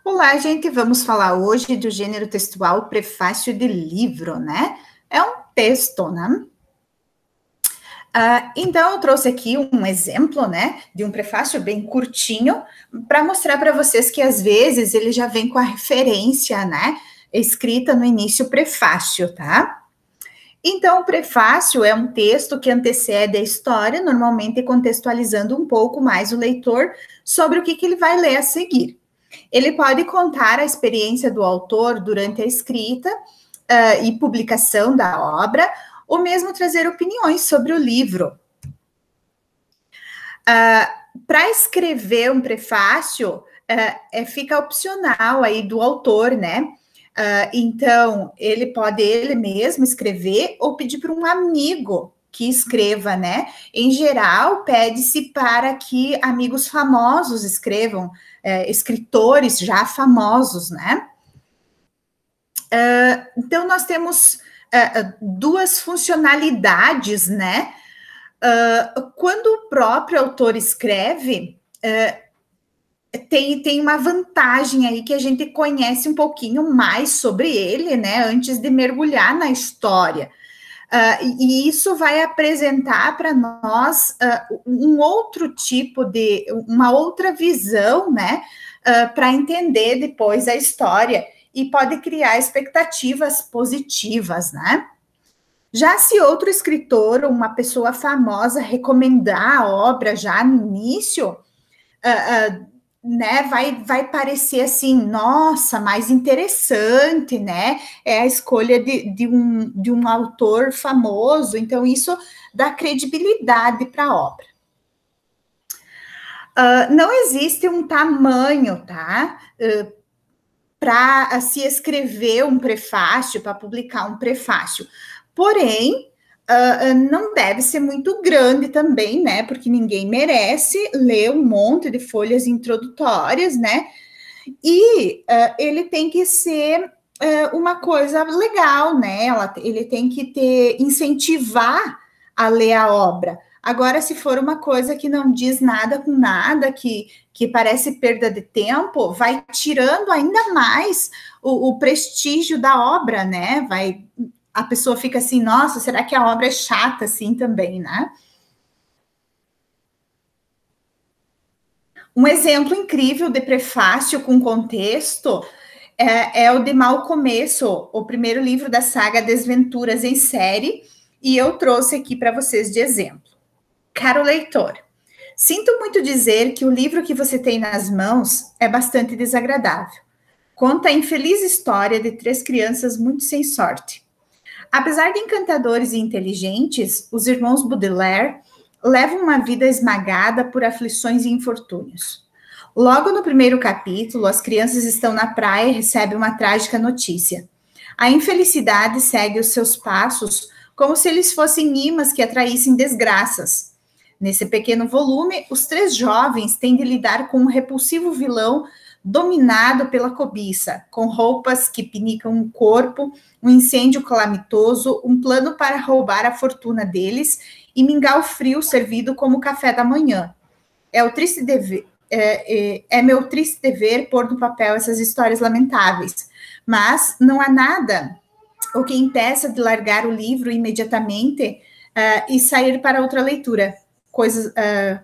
Olá, gente, vamos falar hoje do gênero textual prefácio de livro, né? É um texto, né? Então, eu trouxe aqui um exemplo, né, de um prefácio bem curtinho, para mostrar para vocês que, às vezes, ele já vem com a referência, né, escrita no início, prefácio, tá? Então, o prefácio é um texto que antecede a história, normalmente contextualizando um pouco mais o leitor sobre o que ele vai ler a seguir. Ele pode contar a experiência do autor durante a escrita e publicação da obra, ou mesmo trazer opiniões sobre o livro. Para escrever um prefácio, fica opcional aí do autor, né? Então, ele pode ele mesmo escrever ou pedir para um amigo que escreva, né? Em geral, pede-se para que amigos famosos escrevam, escritores já famosos, né? Então, nós temos duas funcionalidades, né? Quando o próprio autor escreve, tem uma vantagem aí que a gente conhece um pouquinho mais sobre ele, né? Antes de mergulhar na história. E isso vai apresentar para nós um outro tipo de, uma outra visão, né? Para entender depois a história e pode criar expectativas positivas, né? Já se outro escritor ou uma pessoa famosa recomendar a obra já no início, né, vai parecer assim, nossa, mais interessante, né? É a escolha de um autor famoso, então isso dá credibilidade para a obra. Não existe um tamanho, tá? Para se escrever um prefácio, para publicar um prefácio. Porém, não deve ser muito grande também, né? Porque ninguém merece ler um monte de folhas introdutórias, né? E ele tem que ser uma coisa legal, né? Ele tem que incentivar a ler a obra. Agora, se for uma coisa que não diz nada com nada, que parece perda de tempo, vai tirando ainda mais o prestígio da obra, né? A pessoa fica assim, nossa, será que a obra é chata assim também, né? Um exemplo incrível de prefácio com contexto é o de Mal Começo, o primeiro livro da saga Desventuras em Série, e eu trouxe aqui para vocês de exemplo. Caro leitor, sinto muito dizer que o livro que você tem nas mãos é bastante desagradável. Conta a infeliz história de 3 crianças muito sem sorte. Apesar de encantadores e inteligentes, os irmãos Baudelaire levam uma vida esmagada por aflições e infortúnios. Logo no primeiro capítulo, as crianças estão na praia e recebem uma trágica notícia. A infelicidade segue os seus passos como se eles fossem imãs que atraíssem desgraças. Nesse pequeno volume, os 3 jovens têm de lidar com um repulsivo vilão dominado pela cobiça, com roupas que pinicam o corpo, um incêndio calamitoso, um plano para roubar a fortuna deles e mingau frio servido como café da manhã. É meu triste dever pôr no papel essas histórias lamentáveis, mas não há nada o que impeça de largar o livro imediatamente e sair para outra leitura,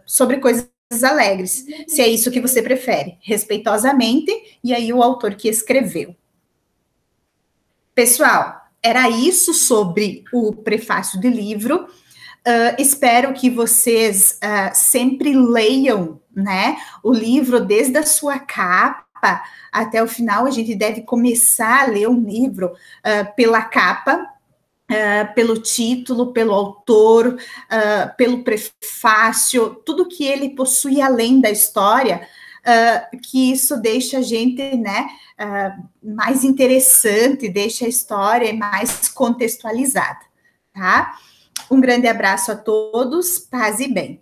sobre coisas alegres, se é isso que você prefere, respeitosamente, e aí o autor que escreveu. Pessoal, era isso sobre o prefácio do livro. Espero que vocês sempre leiam, né, o livro desde a sua capa até o final. A gente deve começar a ler um livro pela capa, pelo título, pelo autor, pelo prefácio, tudo que ele possui além da história, que isso deixa a gente, né, mais interessante, deixa a história mais contextualizada, tá? Um grande abraço a todos, paz e bem.